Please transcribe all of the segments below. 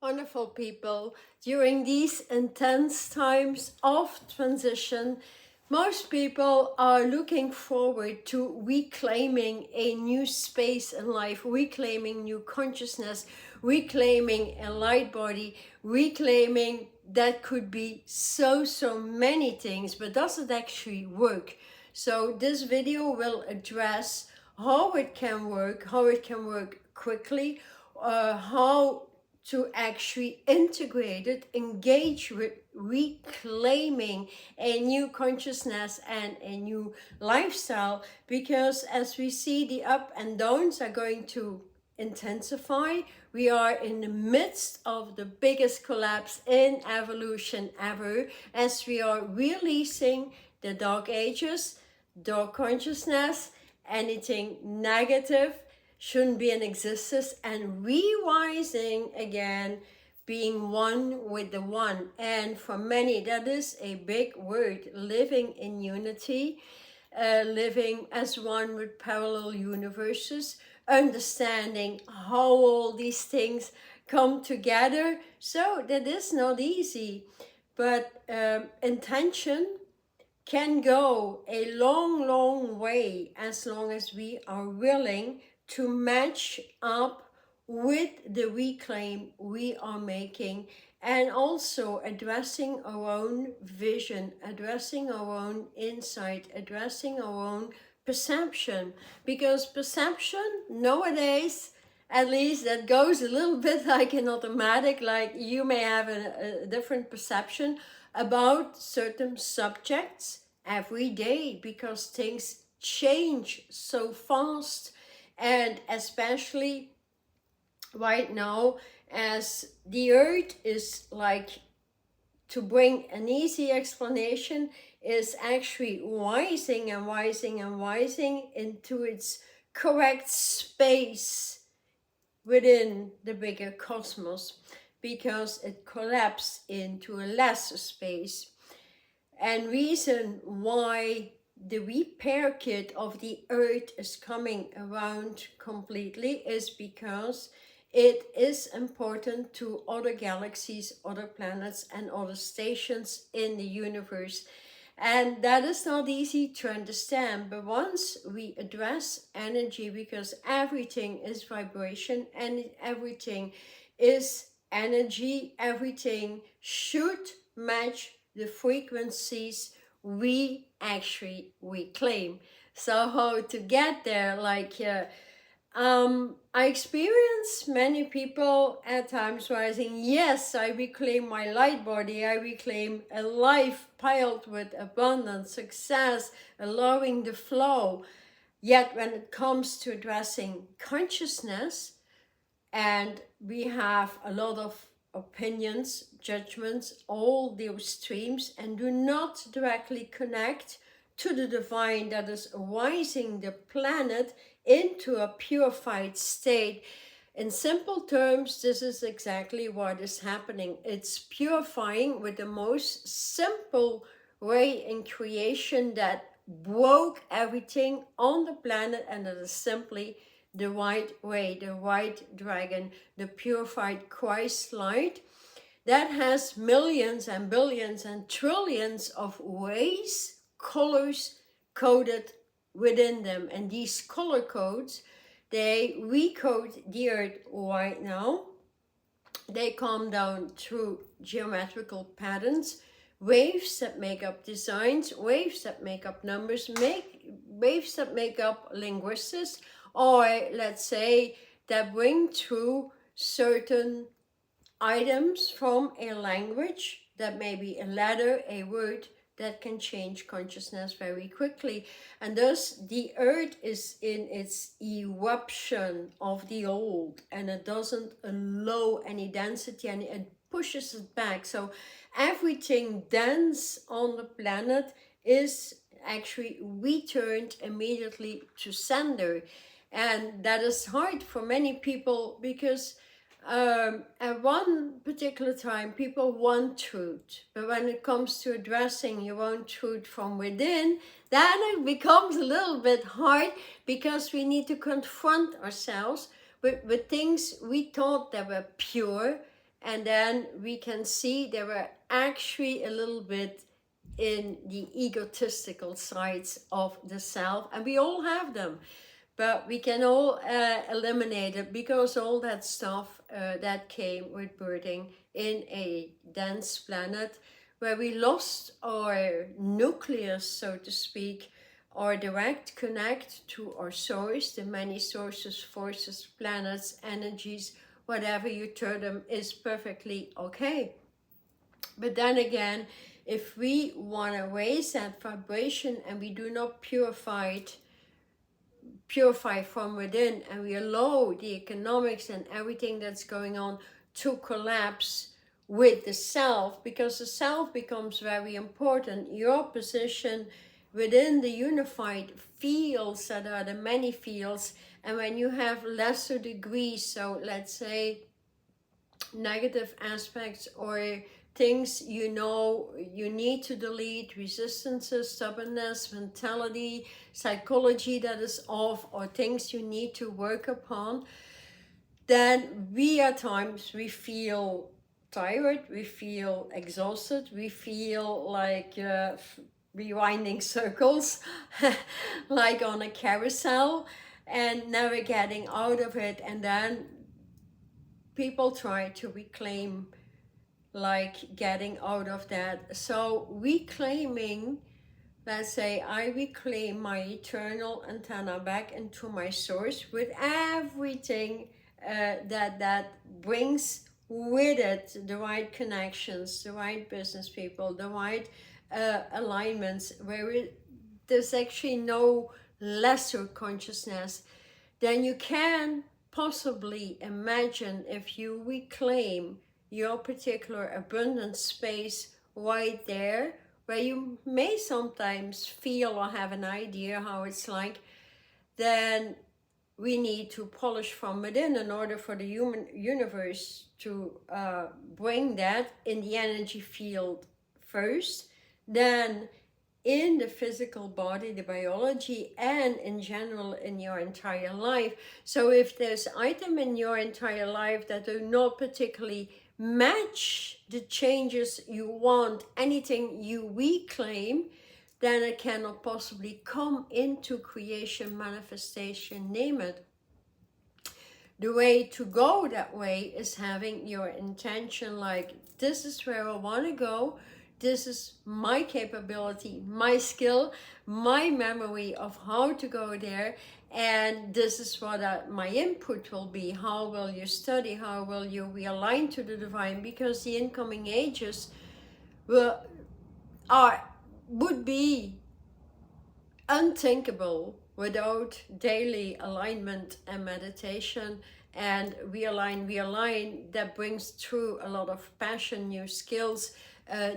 Wonderful people, during these intense times of transition, most people are looking forward to reclaiming a new space in life, reclaiming new consciousness, reclaiming a light body, reclaiming that could be so many things, but does it actually work? So this video will address how it can work quickly, how to actually integrate it, engage with reclaiming a new consciousness and a new lifestyle, because as we see, the up and downs are going to intensify. We are in the midst of the biggest collapse in evolution ever, as we are releasing the dark ages, dark consciousness, anything negative shouldn't be in existence, and revising again, being one with the one. And for many, that is a big word, living in unity, living as one with parallel universes, understanding how all these things come together. So that is not easy, but intention can go a long way, as long as we are willing to match up with the reclaim we are making, and also addressing our own vision, addressing our own insight, addressing our own perception. Because perception nowadays, at least, that goes a little bit like an automatic, like you may have a different perception about certain subjects every day, because things change so fast. And especially right now, as the earth is, like, to bring an easy explanation, is actually rising into its correct space within the bigger cosmos, because it collapsed into a lesser space. And reason why the repair kit of the earth is coming around completely is because it is important to other galaxies, other planets, and other stations in the universe. And that is not easy to understand, but once we address energy, because everything is vibration and everything is energy, everything should match the frequencies we actually reclaim. So how to get there? I experience many people at times rising, yes, I reclaim my light body, I reclaim a life piled with abundance, success, allowing the flow. Yet when it comes to addressing consciousness, and we have a lot of opinions, judgments, all those streams, and do not directly connect to the divine that is rising the planet into a purified state. In simple terms, this is exactly what is happening. It's purifying with the most simple way in creation that broke everything on the planet, and it is simply the right way, the white dragon, the purified Christ light that has millions and billions and trillions of rays, colors coded within them. And these color codes, they recode the earth right now. They come down through geometrical patterns, waves that make up designs, waves that make up numbers, waves that make up linguistics, or let's say that bring through certain items from a language, that may be a letter, a word, that can change consciousness very quickly. And thus the earth is in its eruption of the old, and it doesn't allow any density, and it pushes it back. So everything dense on the planet is actually returned immediately to sender. And that is hard for many people, because at one particular time people want truth, but when it comes to addressing your own truth from within, then it becomes a little bit hard, because we need to confront ourselves with things we thought that were pure And then we can see they were actually a little bit in the egotistical sides of the self, and we all have them, but we can all eliminate it, because all that stuff that came with birthing in a dense planet where we lost our nucleus, so to speak, our direct connect to our source, the many sources, forces, planets, energies, whatever you term them, is perfectly okay. But then again, if we want to raise that vibration and we do not purify from within, and we allow the economics and everything that's going on to collapse with the self, because the self becomes very important. Your position within the unified fields that are the many fields, and when you have lesser degrees, so let's say negative aspects or things you know you need to delete, resistances, stubbornness, mentality, psychology that is off, or things you need to work upon, then we at times we feel tired, we feel exhausted, we feel like rewinding circles like on a carousel and never getting out of it. And then people try to reclaim, like getting out of that. So reclaiming, let's say I reclaim my eternal antenna back into my source with everything that brings with it, the right connections, the right business people, the right alignments, where there's actually no lesser consciousness, then you can possibly imagine, if you reclaim your particular abundant space right there, where you may sometimes feel or have an idea how it's like, then we need to polish from within in order for the human universe to bring that in the energy field first, then in the physical body, the biology, and in general in your entire life. So if there's item in your entire life that do not particularly match the changes you want, anything you reclaim, then it cannot possibly come into creation, manifestation, name it. The way to go that way is having your intention, like, this is where I want to go, this is my capability, my skill, my memory of how to go there, and this is what my input will be. How will you study? How will you realign to the divine? Because the incoming ages would be unthinkable without daily alignment and meditation and realign that brings through a lot of passion, new skills,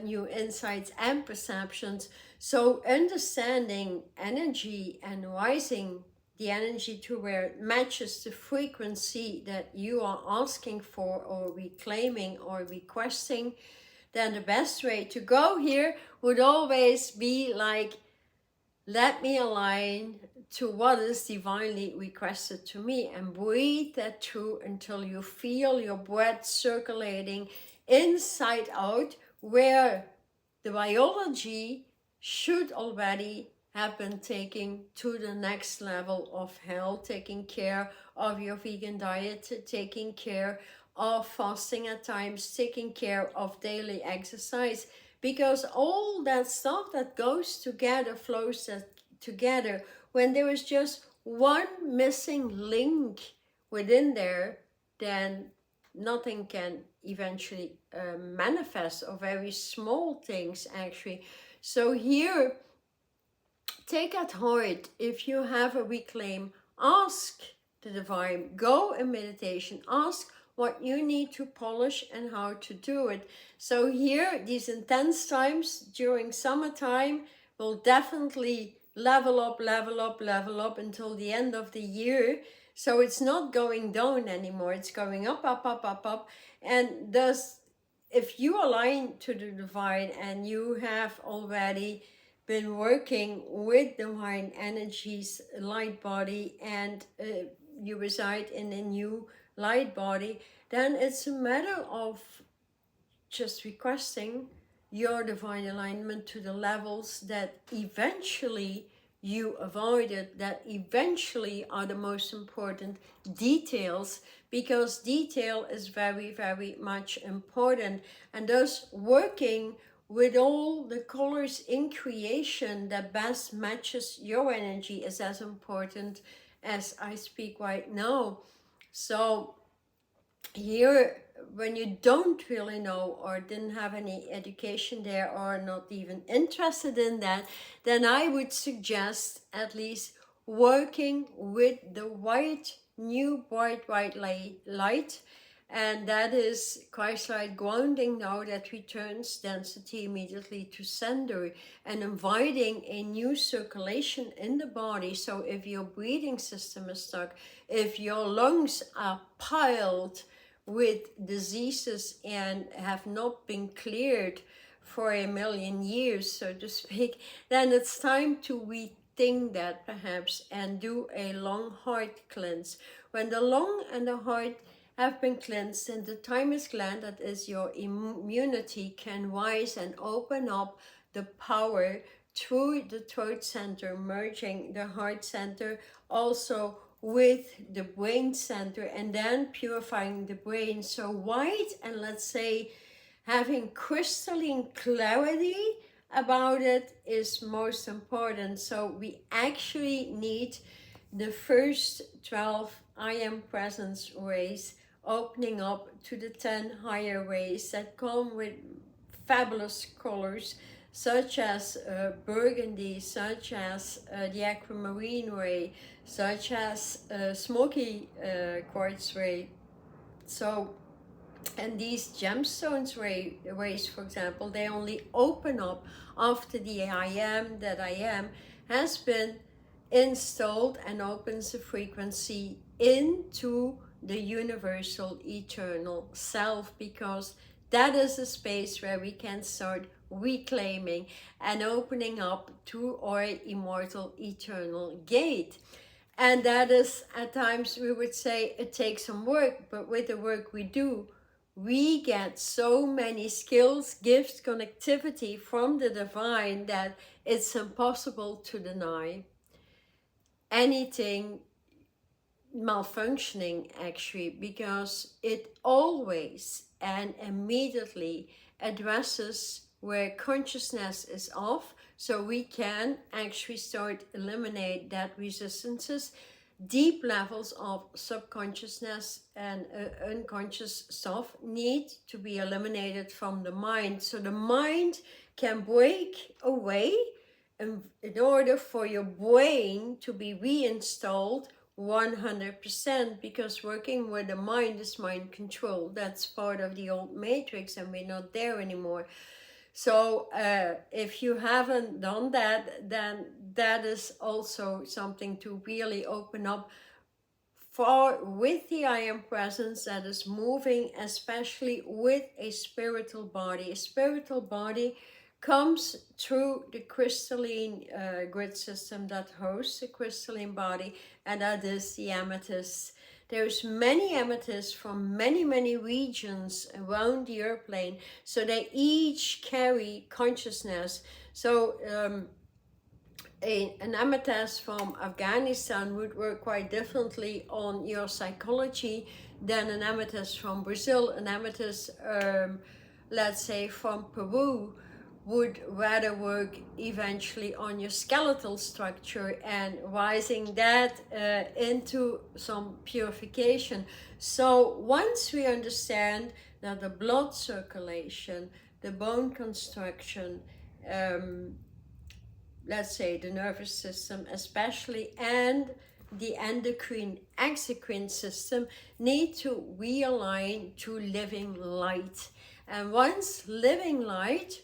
new insights and perceptions. So understanding energy and rising the energy to where it matches the frequency that you are asking for or reclaiming or requesting, then the best way to go here would always be like, let me align to what is divinely requested to me, and breathe that through until you feel your breath circulating inside out, where the biology should already have been taken to the next level of health, taking care of your vegan diet, taking care of fasting at times, taking care of daily exercise. Because all that stuff that goes together flows together. When there is just one missing link within there, then nothing can eventually manifest, or very small things actually. So here, take at heart, if you have a reclaim, ask the divine, go in meditation, ask what you need to polish and how to do it. So here, these intense times during summertime will definitely level up until the end of the year. So it's not going down anymore, it's going up. And thus, if you align to the divine and you have already been working with divine energies, light body, and you reside in a new light body, then it's a matter of just requesting your divine alignment to the levels that eventually you avoided, that eventually are the most important details, because detail is very, very much important. And thus working with all the colors in creation that best matches your energy is as important as I speak right now. So here, when you don't really know or didn't have any education there or not even interested in that, then I would suggest at least working with the white, new bright white light, and that is Christ-like grounding now that returns density immediately to sender and inviting a new circulation in the body. So if your breathing system is stuck, if your lungs are piled with diseases and have not been cleared for a million years, so to speak, then it's time to rethink that perhaps and do a lung heart cleanse. When the lung and the heart have been cleansed, and the thymus gland, that is your immunity, can rise and open up the power through the throat center, merging the heart center also with the brain center, and then purifying the brain. So white, and let's say having crystalline clarity about it is most important. So we actually need the first 12 I am presence rays opening up to the 10 higher rays that come with fabulous colors, such as burgundy, such as the aquamarine ray, such as smoky quartz ray. So, and these gemstones rays, for example, they only open up after the I am that I am has been installed and opens the frequency into the universal eternal self, because that is a space where we can start reclaiming and opening up to our immortal eternal gate. And that is, at times we would say it takes some work, but with the work we do, we get so many skills, gifts, connectivity from the divine that it's impossible to deny anything malfunctioning, actually, because it always and immediately addresses where consciousness is off, so we can actually start eliminate that resistances. Deep levels of subconsciousness and unconscious stuff need to be eliminated from the mind, so the mind can break away in order for your brain to be reinstalled 100%, because working with the mind is mind control. That's part of the old matrix and we're not there anymore. So if you haven't done that, then that is also something to really open up for with the I am presence that is moving, especially with a spiritual body. A spiritual body comes through the crystalline grid system that hosts the crystalline body, and that is the amethyst. There's many amethysts from many regions around the earth plane, so they each carry consciousness. So an amethyst from Afghanistan would work quite differently on your psychology than an amethyst from Brazil. An amethyst, let's say from Peru, would rather work eventually on your skeletal structure and rising that into some purification. So once we understand that the blood circulation, the bone construction, let's say the nervous system especially, and the endocrine exocrine system need to realign to living light. And once living light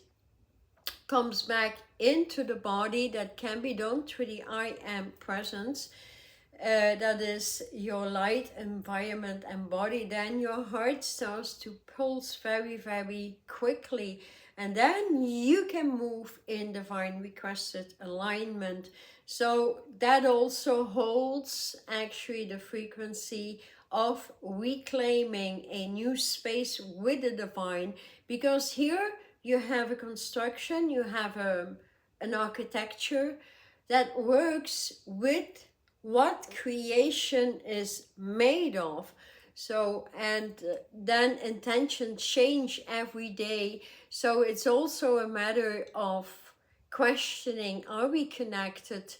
comes back into the body, that can be done through the I am presence, that is your light environment and body, then your heart starts to pulse very quickly, and then you can move in divine requested alignment. So that also holds actually the frequency of reclaiming a new space with the divine, because here you have a construction, you have an architecture that works with what creation is made of. So, and then intentions change every day. So it's also a matter of questioning, are we connected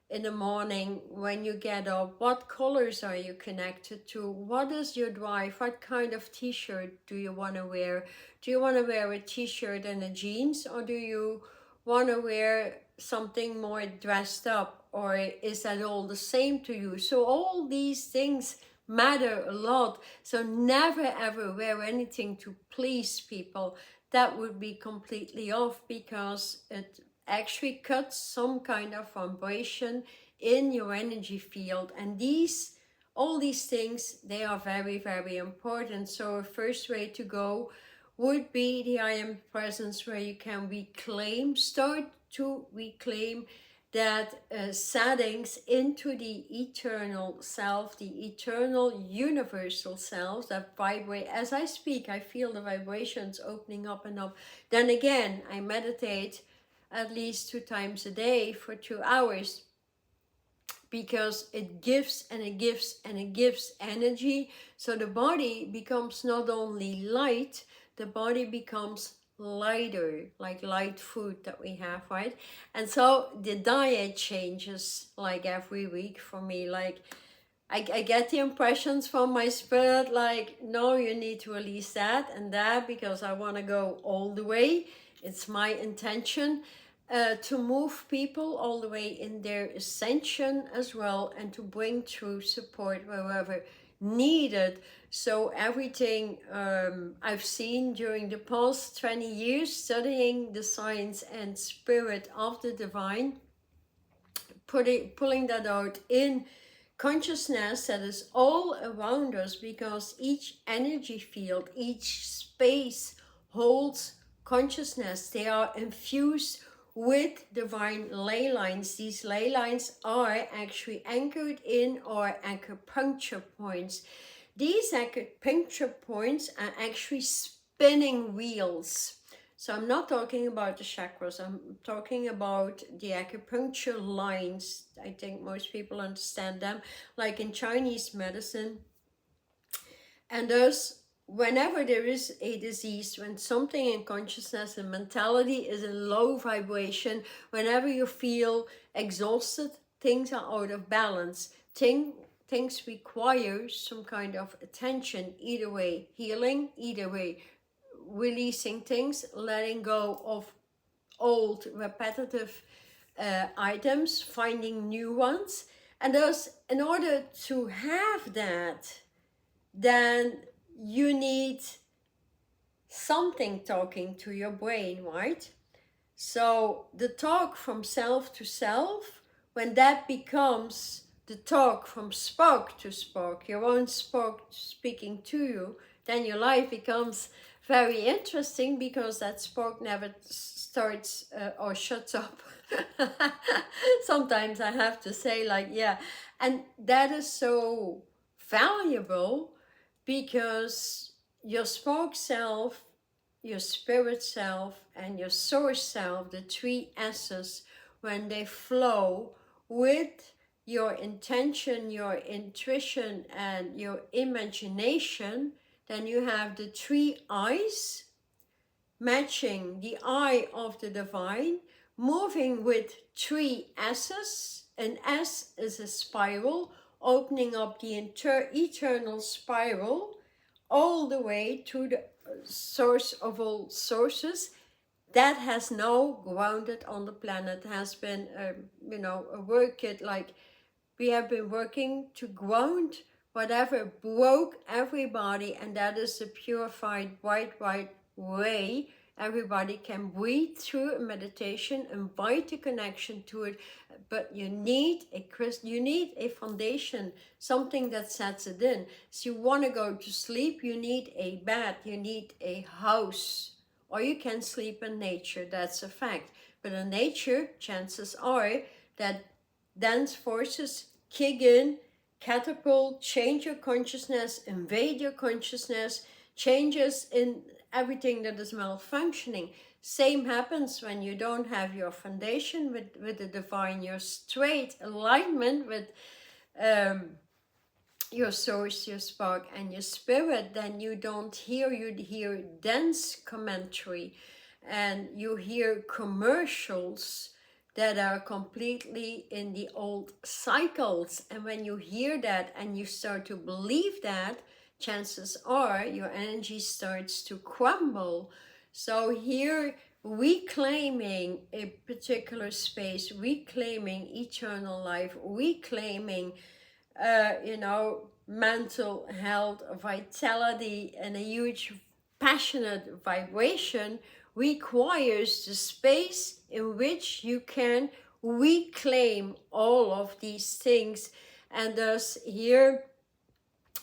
in the morning when you get up? What colors are you connected to? What is your drive? What kind of t-shirt do you want to wear? Do you want to wear a t-shirt and a jeans, or do you want to wear something more dressed up, or is that all the same to you? So all these things matter a lot. So never ever wear anything to please people. That would be completely off, because it actually cuts some kind of vibration in your energy field. And all these things, they are very, very important. So a first way to go would be the I Am Presence, where you can start to reclaim that settings into the eternal self, the eternal universal self that vibrate. As I speak, I feel the vibrations opening up and up. Then again, I meditate at least 2 times a day for 2 hours, because it gives and it gives and it gives energy. So the body becomes not only light, the body becomes lighter, like light food that we have, right? And so the diet changes like every week for me. Like I get the impressions from my spirit, like, no, you need to release that and that, because I want to go all the way. It's my intention to move people all the way in their ascension as well, and to bring true support wherever needed. So everything I've seen during the past 20 years studying the science and spirit of the divine, pulling that out in consciousness that is all around us, because each energy field, each space holds consciousness. They are infused with divine ley lines. These ley lines are actually anchored in our acupuncture points. These acupuncture points are actually spinning wheels. So I'm not talking about the chakras, I'm talking about the acupuncture lines. I think most people understand them, like in Chinese medicine. And thus, whenever there is a disease, when something in consciousness and mentality is in low vibration, whenever you feel exhausted, things are out of balance, things require some kind of attention, either way, healing, either way, releasing things, letting go of old repetitive items, finding new ones. And thus, in order to have that, then you need something talking to your brain, right? So the talk from self to self, when that becomes the talk from spark to spark, your own spark speaking to you, then your life becomes very interesting, because that spark never starts or shuts up. Sometimes I have to say, like, yeah. And that is so valuable, because your spark self, your spirit self, and your source self, the 3 S's, when they flow with your intention, your intuition, and your imagination, then you have the 3 I's matching the eye of the divine, moving with 3 S's. An S is a spiral, opening up the eternal spiral all the way to the source of all sources. That has now grounded on the planet, has been, a work kit. Like, we have been working to ground whatever broke everybody, and that is the purified white way. Everybody can breathe through a meditation, invite a connection to it, but you need a foundation, something that sets it in. So you want to go to sleep, you need a bed, you need a house, or you can sleep in nature, that's a fact. But in nature, chances are that dense forces kick in catapult, change your consciousness, invade your consciousness, changes in everything that is malfunctioning. Same happens when you don't have your foundation with the divine, your straight alignment with your source, your spark, and your spirit. Then you don't hear, you hear dense commentary, and you hear commercials that are completely in the old cycles. And when you hear that and you start to believe that, chances are your energy starts to crumble. So here, reclaiming a particular space, reclaiming eternal life, reclaiming mental health, vitality, and a huge passionate vibration requires the space in which you can reclaim all of these things. And thus here,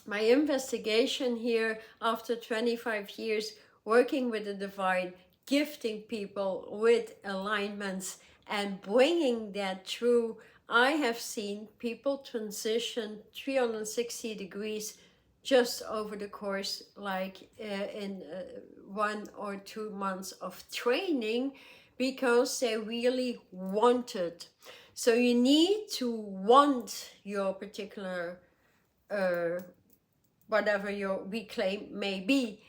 my investigation here after 25 years working with the divine, gifting people with alignments and bringing that through, I have seen people transition 360 degrees just over the course, like in 1 or 2 months of training, because they really wanted. So you need to want your particular whatever your reclaim may be.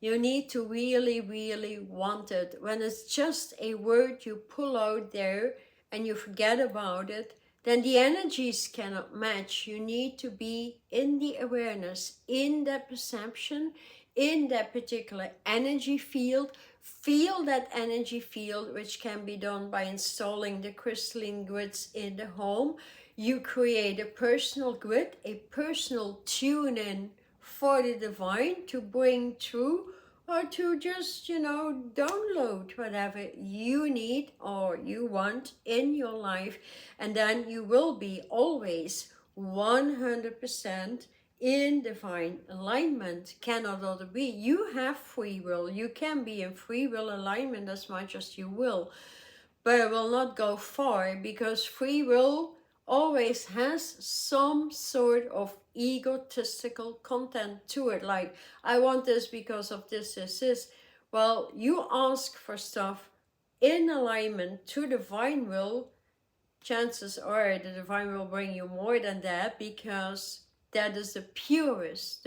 You need to really, really want it. When it's just a word you pull out there and you forget about it, then the energies cannot match. You need to be in the awareness, in that perception, in that particular energy field. Feel that energy field, which can be done by installing the crystalline grids in the home. You create a personal grid, a personal tune-in for the divine to bring through, or to just, download whatever you need or you want in your life. And then you will be always 100% in divine alignment. Cannot other be. You have free will. You can be in free will alignment as much as you will, but it will not go far, because free will always has some sort of egotistical content to it. Like, I want this because of this. Well, you ask for stuff in alignment to divine will, chances are the divine will bring you more than that, because that is the purest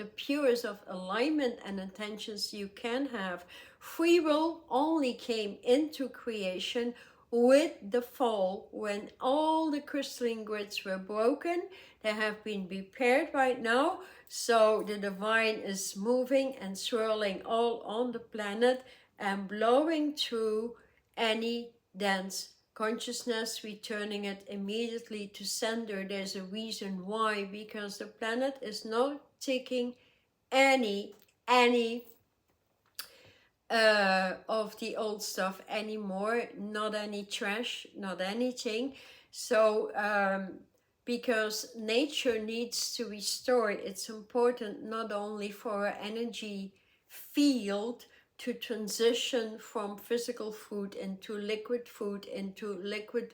of alignment and intentions you can have. Free will only came into creation with the fall, when all the crystalline grids were broken. They have been repaired right now, so the divine is moving and swirling all on the planet and blowing through any dense consciousness, returning it immediately to sender. There's a reason why, because the planet is not taking any of the old stuff anymore, not any trash, not anything. So because nature needs to restore, it's important not only for our energy field to transition from physical food into liquid food, into liquid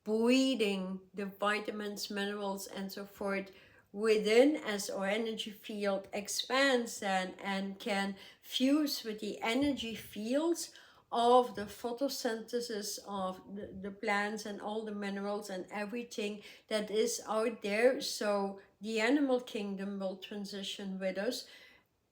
breathing, the vitamins, minerals, and so forth within, as our energy field expands and can fuse with the energy fields of the photosynthesis of the plants and all the minerals and everything that is out there. So the animal kingdom will transition with us.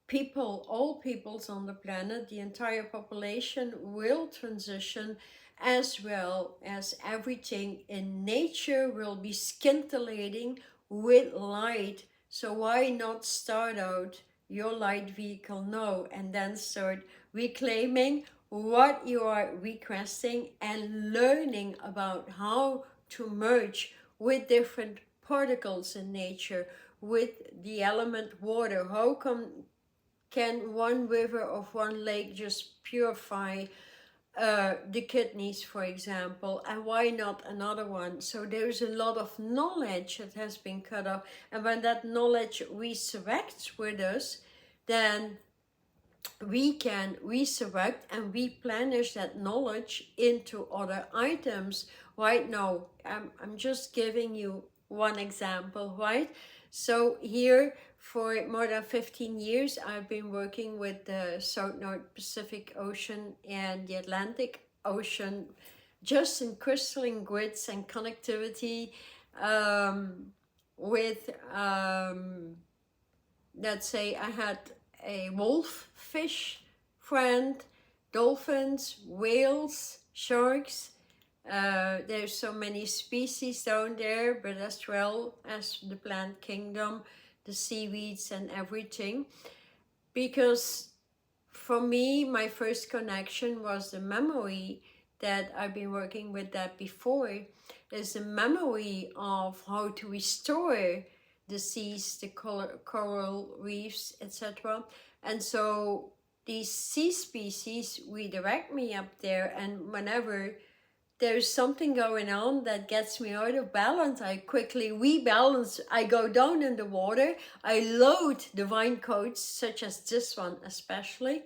People, all peoples on the planet, the entire population will transition, as well as everything in nature will be scintillating with light. So why not start out your light vehicle now, and then start reclaiming what you are requesting and learning about how to merge with different particles in nature, with the element water. How can one river of one lake just purify the kidneys, for example, and why not another one? So there's a lot of knowledge that has been cut off, and when that knowledge resurrects with us, then we can resurrect and replenish that knowledge into other items. Right now, I'm just giving you one example, right? So here for more than 15 years, I've been working with the South North Pacific Ocean and the Atlantic Ocean, just in crystalline grids and connectivity with, let's say I had a wolf fish friend, dolphins, whales, sharks. There's so many species down there, but as well as the plant kingdom, the seaweeds and everything. Because for me, my first connection was the memory that I've been working with that before, is the memory of how to restore the seas, the coral reefs, etc. And so these sea species redirect me up there, and whenever there's something going on that gets me out of balance, I quickly rebalance. I go down in the water, I load divine codes, such as this one especially,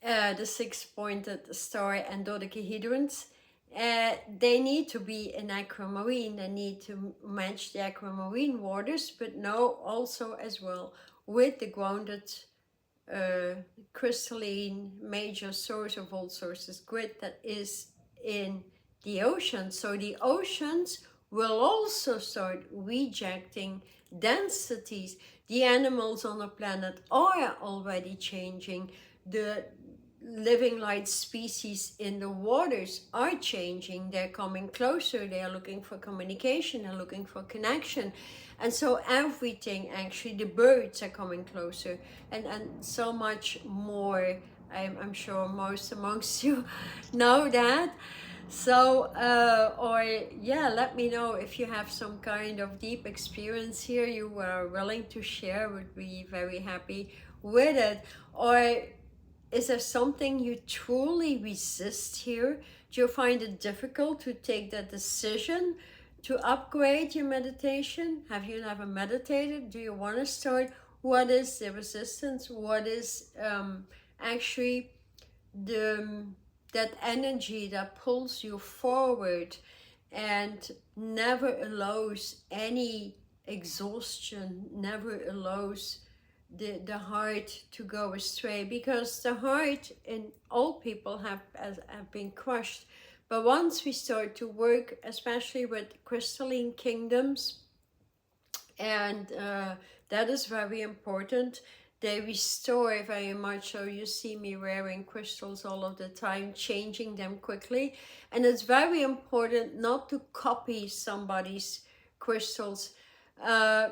the six-pointed star and dodecahedrons. They need to be in aquamarine, they need to match the aquamarine waters, but now also as well with the grounded crystalline major source of all sources grid that is in the ocean. So the oceans will also start rejecting densities. The animals on the planet are already changing. The living light species in the waters are changing. They're coming closer, they are looking for communication, they're looking for connection. And so everything, actually, the birds are coming closer, and so much more. I'm sure most amongst you know that. So, or yeah, let me know if you have some kind of deep experience here you are willing to share. Would be very happy with it. Or is there something you truly resist here? Do you find it difficult to take that decision to upgrade your meditation? Have you never meditated? Do you want to start? What is the resistance? What is actually that energy that pulls you forward and never allows any exhaustion, never allows the heart to go astray? Because the heart in all people have been crushed. But once we start to work, especially with crystalline kingdoms, and that is very important, they restore very much. So you see me wearing crystals all of the time, changing them quickly. And it's very important not to copy somebody's crystals,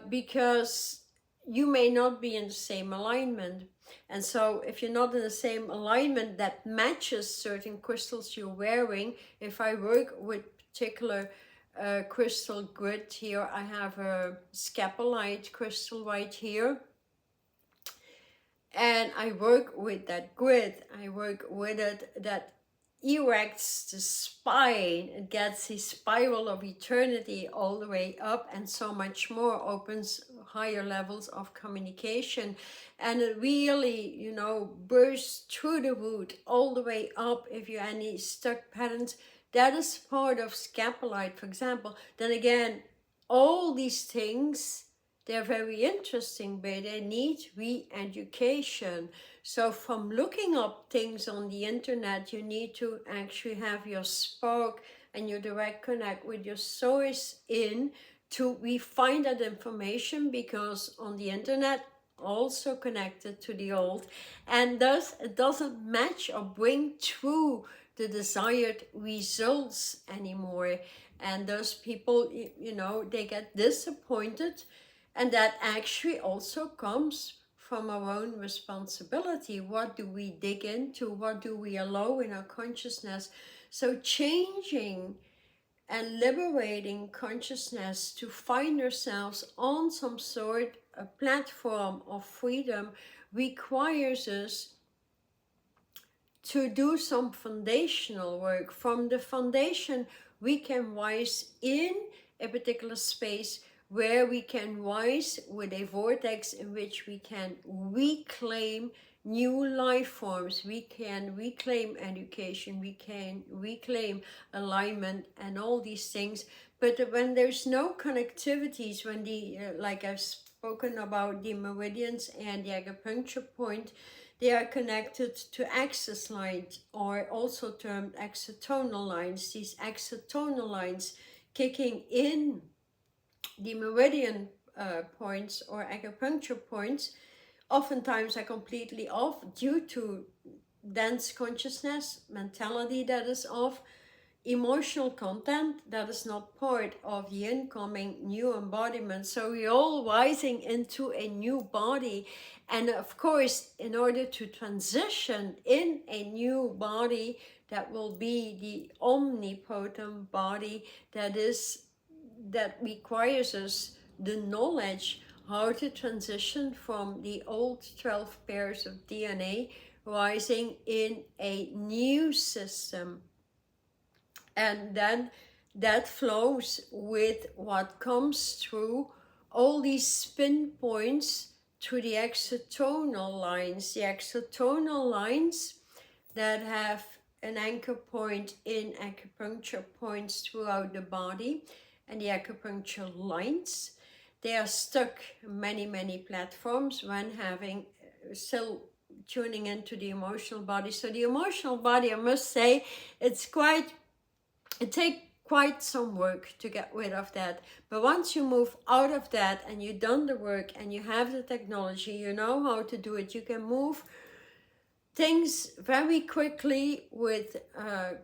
because you may not be in the same alignment. And so if you're not in the same alignment that matches certain crystals you're wearing, if I work with particular crystal grid here, I have a scapolite crystal right here, and I work with that grid, I work with it, that erects the spine, it gets the spiral of eternity all the way up, and so much more, opens higher levels of communication, and it really, you know, bursts through the root all the way up. If you have any stuck patterns, that is part of scapolite, for example. Then again, all these things, they're very interesting, but they need re-education. So from looking up things on the internet, you need to actually have your spark and your direct connect with your source in to refine that information, because on the internet, also connected to the old, and thus it doesn't match or bring true the desired results anymore. And those people, you know, they get disappointed. And that actually also comes from our own responsibility. What do we dig into? What do we allow in our consciousness? So changing and liberating consciousness to find ourselves on some sort of platform of freedom requires us to do some foundational work. From the foundation, we can rise in a particular space where we can rise with a vortex in which we can reclaim new life forms. We can reclaim education, we can reclaim alignment and all these things. But when there's no connectivities, when the, like I've spoken about the meridians and the acupuncture point, they are connected to axis lines, or also termed exotonal lines. These exotonal lines kicking in the meridian points or acupuncture points oftentimes are completely off due to dense consciousness, mentality that is off, emotional content that is not part of the incoming new embodiment. So we're all rising into a new body. And of course, in order to transition in a new body, that will be the omnipotent body that requires us the knowledge how to transition from the old 12 pairs of DNA rising in a new system. And then that flows with what comes through all these spin points to the exotonal lines. The exotonal lines that have an anchor point in acupuncture points throughout the body, and the acupuncture lines, they are stuck many platforms when having still tuning into the emotional body. So the emotional body, I must say, it takes quite some work to get rid of that. But once you move out of that and you've done the work and you have the technology, you know how to do it, you can move things very quickly with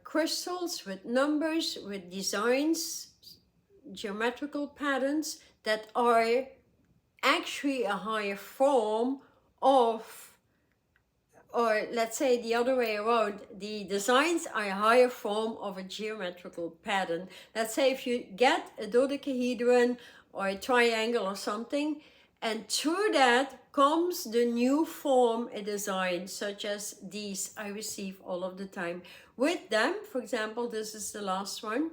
crystals, with numbers, with designs, geometrical patterns that are actually a higher form of, or let's say the other way around, the designs are a higher form of a geometrical pattern. Let's say if you get a dodecahedron or a triangle or something, and through that comes the new form, a design, such as these I receive all of the time. With them, for example, this is the last one,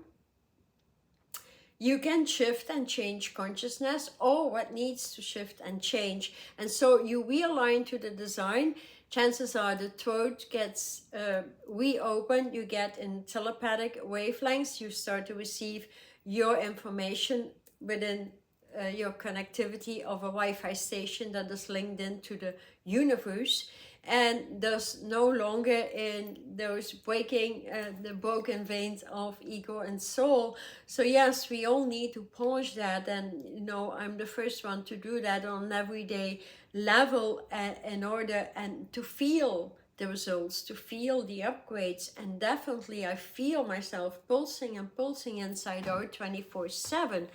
you can shift and change consciousness or what needs to shift and change. And so you realign to the design. Chances are the throat gets reopened, you get in telepathic wavelengths, you start to receive your information within your connectivity of a Wi-Fi station that is linked into the universe, and thus no longer in those the broken veins of ego and soul. So yes, we all need to polish that, and you know, I'm the first one to do that on an everyday level in order and to feel the results, to feel the upgrades. And definitely I feel myself pulsing and pulsing inside out 24/7.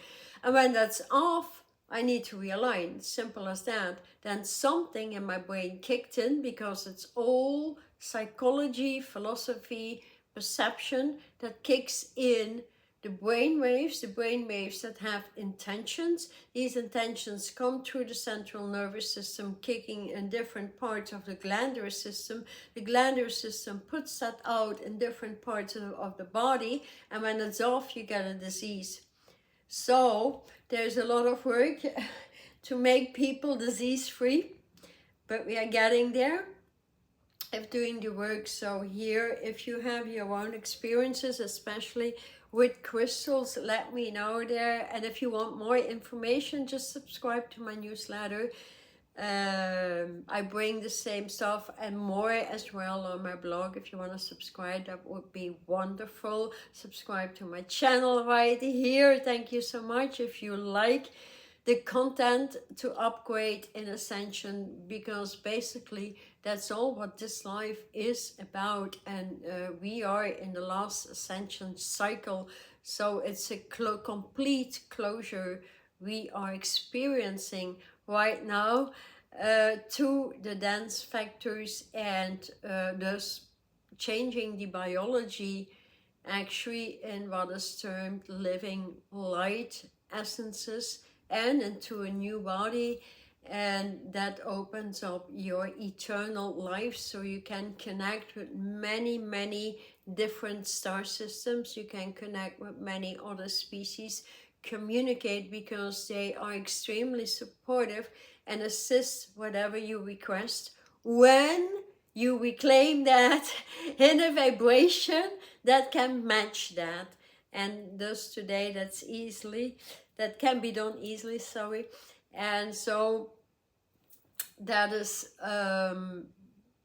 And when that's off, I need to realign, simple as that. Then something in my brain kicked in, because it's all psychology, philosophy, perception that kicks in the brain waves that have intentions. These intentions come through the central nervous system, kicking in different parts of the glandular system. The glandular system puts that out in different parts of the body, and when it's off, you get a disease. So there's a lot of work to make people disease-free, but we are getting there of doing the work. So here, if you have your own experiences, especially with crystals, let me know there. And if you want more information, just subscribe to my newsletter. I bring the same stuff and more as well on my blog. If you want to subscribe, that would be wonderful. Subscribe to my channel right here. Thank you so much. If you like the content, to upgrade in ascension, because basically that's all what this life is about. And we are in the last ascension cycle, so it's a complete closure we are experiencing right now to the dance factors, and thus changing the biology actually in what is termed living light essences and into a new body. And that opens up your eternal life, so you can connect with many different star systems. You can connect with many other species, communicate, because they are extremely supportive and assist whatever you request when you reclaim that in a vibration that can match that. And thus today that can be done easily, sorry. And so that is,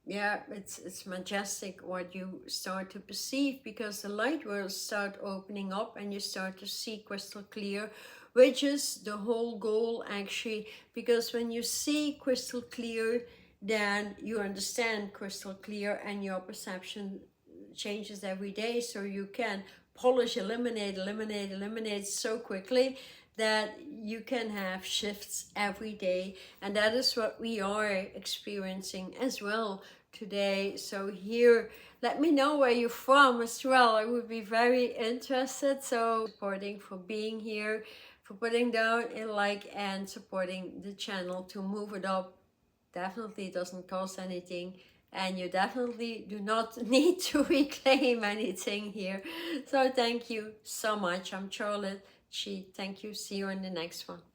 yeah, it's majestic what you start to perceive, because the light will start opening up and you start to see crystal clear, which is the whole goal actually, because when you see crystal clear, then you understand crystal clear and your perception changes every day, so you can polish, eliminate so quickly that you can have shifts every day. And that is what we are experiencing as well today. So here, let me know where you're from as well. I would be very interested. So supporting, for being here, for putting down a like and supporting the channel to move it up. Definitely doesn't cost anything, and you definitely do not need to reclaim anything here. So thank you so much. I'm Sharlotchi. Thank you. See you in the next one.